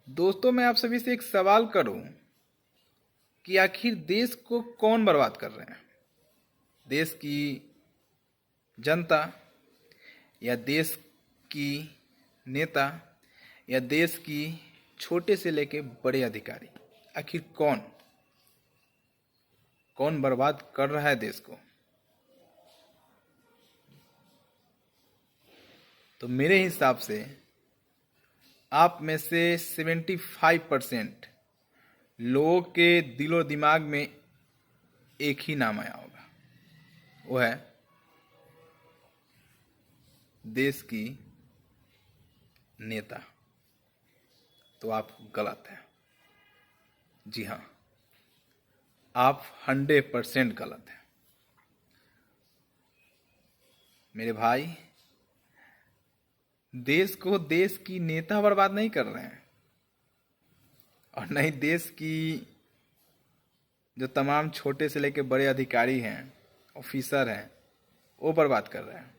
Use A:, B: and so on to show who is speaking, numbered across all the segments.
A: दोस्तों, मैं आप सभी से एक सवाल करूं कि आखिर देश को कौन बर्बाद कर रहे हैं? देश की जनता, या देश की नेता, या देश की छोटे से लेके बड़े अधिकारी? आखिर कौन कौन बर्बाद कर रहा है देश को? तो मेरे हिसाब से आप में से 75% लोगों के दिलो दिमाग में एक ही नाम आया होगा, वो है देश की नेता। तो आप गलत हैं। जी हाँ, आप 100% गलत हैं। मेरे भाई, देश को देश की नेता बर्बाद नहीं कर रहे हैं, और नहीं देश की जो तमाम छोटे से लेकर बड़े अधिकारी हैं, ऑफिसर हैं, वो बर्बाद कर रहे हैं,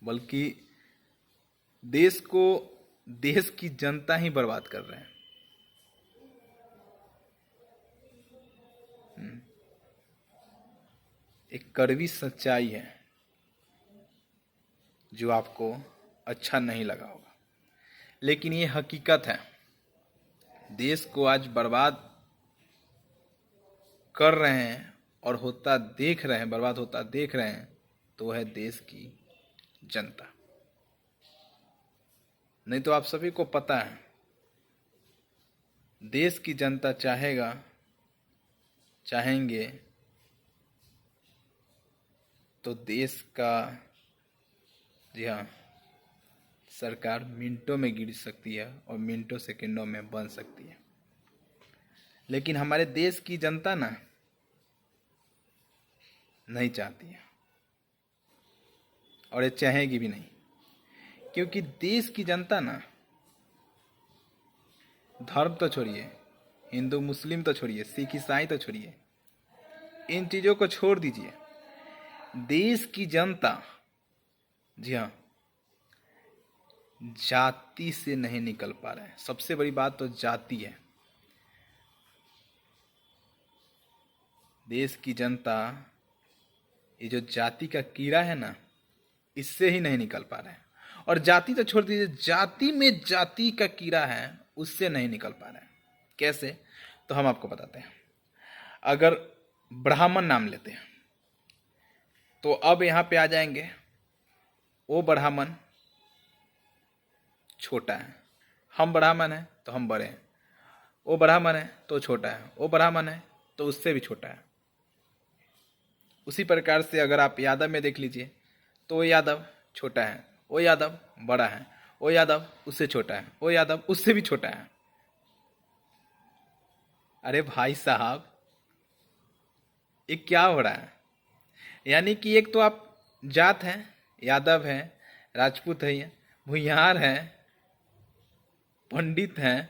A: बल्कि देश को देश की जनता ही बर्बाद कर रहे हैं। एक कड़वी सच्चाई है जो आपको अच्छा नहीं लगा होगा, लेकिन ये हकीकत है। देश को आज बर्बाद कर रहे हैं और होता देख रहे हैं, बर्बाद होता देख रहे हैं, तो है देश की जनता। नहीं तो आप सभी को पता है, देश की जनता चाहेंगे तो देश का, जी हाँ, सरकार मिनटों में गिर सकती है और मिनटों सेकंडों में बन सकती है। लेकिन हमारे देश की जनता ना नहीं चाहती है, और ये चाहेगी भी नहीं, क्योंकि देश की जनता ना, धर्म तो छोड़िए, हिंदू मुस्लिम तो छोड़िए, सिख ईसाई तो छोड़िए, इन चीज़ों को छोड़ दीजिए। देश की जनता, जी हाँ, जाति से नहीं निकल पा रहे हैं। सबसे बड़ी बात तो जाति है। देश की जनता ये जो जाति का कीड़ा है ना, इससे ही नहीं निकल पा रहे हैं। और जाति तो छोड़ दीजिए, जाति में जाति का कीड़ा है, उससे नहीं निकल पा रहे हैं। कैसे? तो हम आपको बताते हैं। अगर ब्राह्मण नाम लेते हैं तो अब यहाँ पे आ जाएंगे, वो ब्राह्मण छोटा है, हम ब्राह्मण हैं तो हम बड़े हैं, वो ब्राह्मण है तो छोटा है, वो ब्राह्मण है तो उससे भी छोटा है। उसी प्रकार से अगर आप यादव में देख लीजिए तो वो यादव छोटा है, वो यादव बड़ा है, वो यादव उससे छोटा है, वो यादव उससे भी छोटा है। अरे भाई साहब, ये क्या हो रहा है? यानी कि एक तो आप जात हैं, यादव हैं, राजपूत है, भूमिहार हैं, पंडित हैं,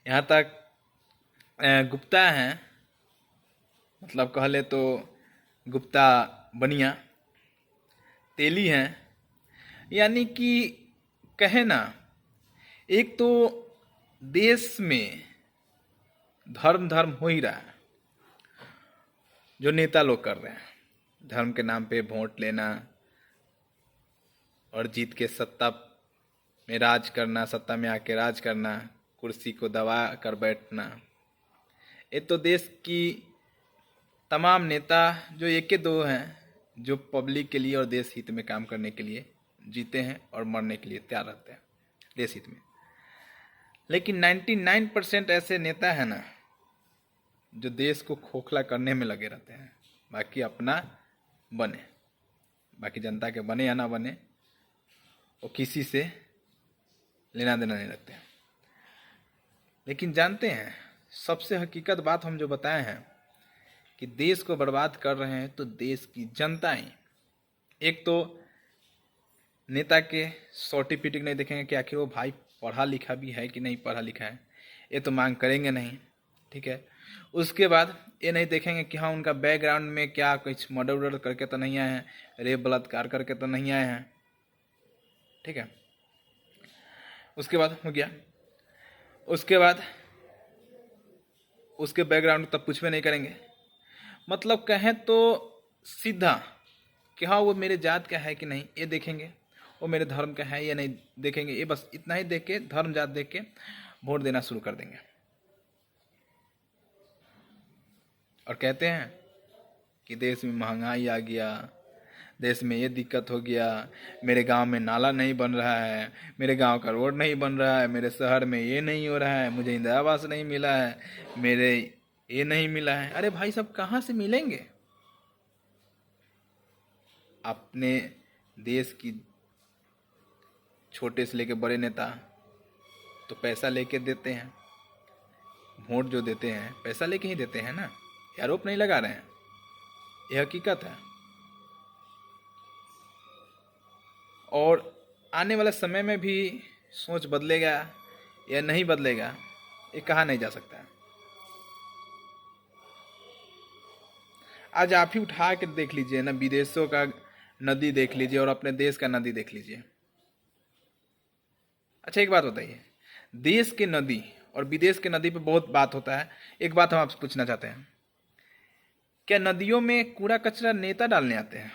A: यहाँ तक गुप्ता हैं, मतलब कह ले तो गुप्ता बनिया, तेली हैं। यानी कि कहे ना, एक तो देश में धर्म हो ही रहा है, जो नेता लोग कर रहे हैं। धर्म के नाम पे वोट लेना और जीत के सत्ता में राज करना, सत्ता में आके राज करना, कुर्सी को दबा कर बैठना। ये तो देश की तमाम नेता जो एक दो हैं, जो पब्लिक के लिए और देश हित में काम करने के लिए जीते हैं और मरने के लिए तैयार रहते हैं देश हित में। लेकिन 99% ऐसे नेता हैं ना, जो देश को खोखला करने में लगे रहते हैं। बाकी अपना बने, बाकी जनता के बने या ना बने, वो किसी से लेना देना नहीं रखते हैं। लेकिन जानते हैं, सबसे हकीकत बात हम जो बताए हैं कि देश को बर्बाद कर रहे हैं तो देश की जनता ही। एक तो नेता के सर्टिफिकेट नहीं देखेंगे कि आखिर वो भाई पढ़ा लिखा भी है कि नहीं पढ़ा लिखा है, ये तो मांग करेंगे नहीं, ठीक है। उसके बाद ये नहीं देखेंगे कि हाँ, उनका बैकग्राउंड में क्या कुछ मर्डर वर्डर करके तो नहीं आए हैं, रेप बलात्कार करके तो नहीं आए हैं, ठीक है। उसके बाद हो गया, उसके बाद उसके बैकग्राउंड तब कुछ भी नहीं करेंगे। मतलब कहें तो सीधा कि हाँ वो मेरे जात का है कि नहीं ये देखेंगे, वो मेरे धर्म का है या नहीं देखेंगे, ये बस इतना ही देख के, धर्म जात देख के वोट देना शुरू कर देंगे। और कहते हैं कि देश में महंगाई आ गया, देश में ये दिक्कत हो गया, मेरे गांव में नाला नहीं बन रहा है, मेरे गांव का रोड नहीं बन रहा है, मेरे शहर में ये नहीं हो रहा है, मुझे इंदिरा आवास नहीं मिला है, मेरे ये नहीं मिला है। अरे भाई सब कहाँ से मिलेंगे? अपने देश की छोटे से लेके बड़े नेता तो पैसा लेके देते हैं, वोट जो देते हैं पैसा लेके ही देते हैं ना, ये आरोप नहीं लगा रहे हैं, ये हकीकत है। और आने वाले समय में भी सोच बदलेगा या नहीं बदलेगा ये कहा नहीं जा सकता। आज आप ही उठा के देख लीजिए ना, विदेशों का नदी देख लीजिए और अपने देश का नदी देख लीजिए। अच्छा एक बात बताइए, देश के नदी और विदेश के नदी पे बहुत बात होता है, एक बात हम आपसे पूछना चाहते हैं, क्या नदियों में कूड़ा कचरा नेता डालने आते हैं?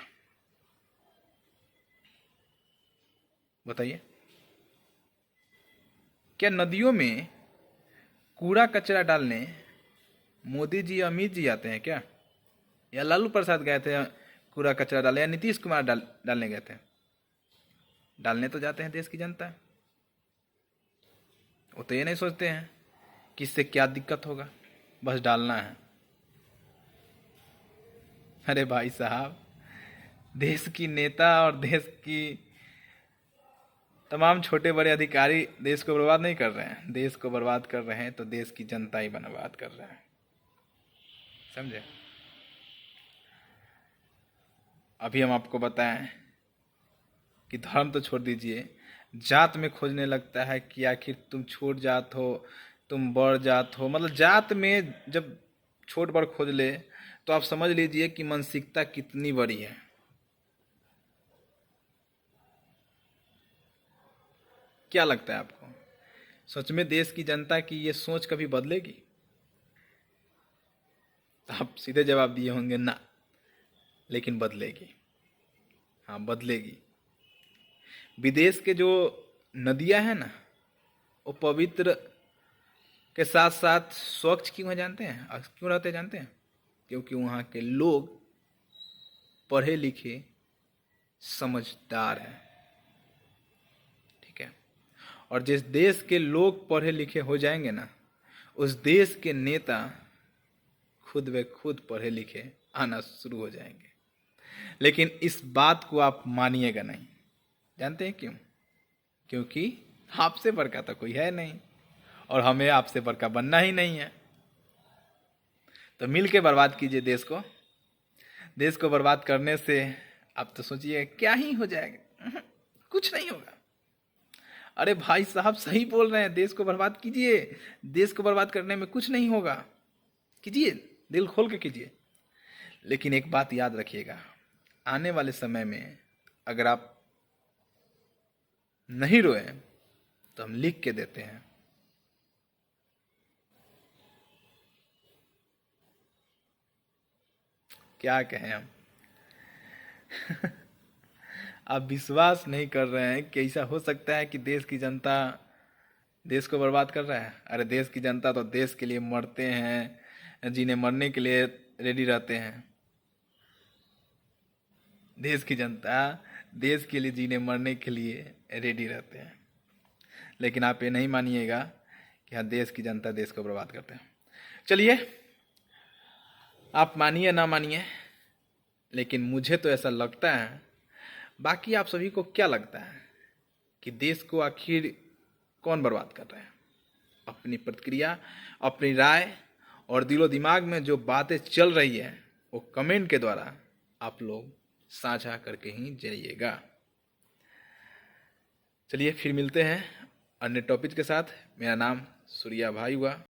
A: बताइए, क्या नदियों में कूड़ा कचरा डालने मोदी जी अमित जी आते हैं क्या, या लालू प्रसाद गए थे कूड़ा कचरा डाले, या नीतीश कुमार डालने गए थे? डालने तो जाते हैं देश की जनता। वो तो ये नहीं सोचते हैं कि इससे क्या दिक्कत होगा, बस डालना है। अरे भाई साहब, देश की नेता और देश की तमाम छोटे बड़े अधिकारी देश को बर्बाद नहीं कर रहे हैं, देश को बर्बाद कर रहे हैं तो देश की जनता ही बर्बाद कर रहा है, समझे? अभी हम आपको बताएं कि धर्म तो छोड़ दीजिए, जात में खोजने लगता है कि आखिर तुम छोट जात हो, तुम बड़ जात हो। मतलब जात में जब छोट बड़ खोज ले तो आप समझ लीजिए कि मानसिकता कितनी बड़ी है। क्या लगता है आपको, सच में देश की जनता की ये सोच कभी बदलेगी? आप सीधे जवाब दिए होंगे ना, लेकिन बदलेगी, हाँ बदलेगी। विदेश के जो नदियां हैं ना, वो पवित्र के साथ साथ स्वच्छ क्यों है जानते हैं? क्यों रहते हैं जानते हैं? क्योंकि वहाँ के लोग पढ़े लिखे समझदार हैं, ठीक है? और जिस देश के लोग पढ़े लिखे हो जाएंगे ना, उस देश के नेता खुद व खुद पढ़े लिखे आना शुरू हो जाएंगे। लेकिन इस बात को आप मानिएगा नहीं, जानते हैं क्यों? क्योंकि आपसे बड़का तो कोई है नहीं और हमें आपसे बड़का बनना ही नहीं है। तो मिल के बर्बाद कीजिए देश को। देश को बर्बाद करने से आप तो सोचिए क्या ही हो जाएगा, कुछ नहीं होगा। अरे भाई साहब सही बोल रहे हैं, देश को बर्बाद कीजिए, देश को बर्बाद करने में कुछ नहीं होगा, कीजिए, दिल खोल के कीजिए। लेकिन एक बात याद रखिएगा, आने वाले समय में अगर आप नहीं रोए तो हम लिख के देते हैं। क्या कहें हम आप विश्वास नहीं कर रहे हैं कि ऐसा हो सकता है कि देश की जनता देश को बर्बाद कर रहा है। अरे देश की जनता तो देश के लिए मरते हैं, जीने मरने के लिए रेडी रहते हैं। देश की जनता देश के लिए जीने मरने के लिए रेडी रहते हैं। लेकिन आप ये नहीं मानिएगा कि हाँ देश की जनता देश को बर्बाद करते हैं। चलिए, आप मानिए ना मानिए, लेकिन मुझे तो ऐसा लगता है। बाकी आप सभी को क्या लगता है कि देश को आखिर कौन बर्बाद कर रहा है? अपनी प्रतिक्रिया, अपनी राय और दिलो दिमाग में जो बातें चल रही है वो कमेंट के द्वारा आप लोग साझा करके ही जाइएगा। चलिए फिर मिलते हैं अन्य टॉपिक के साथ। मेरा नाम सूर्या भाई हुआ।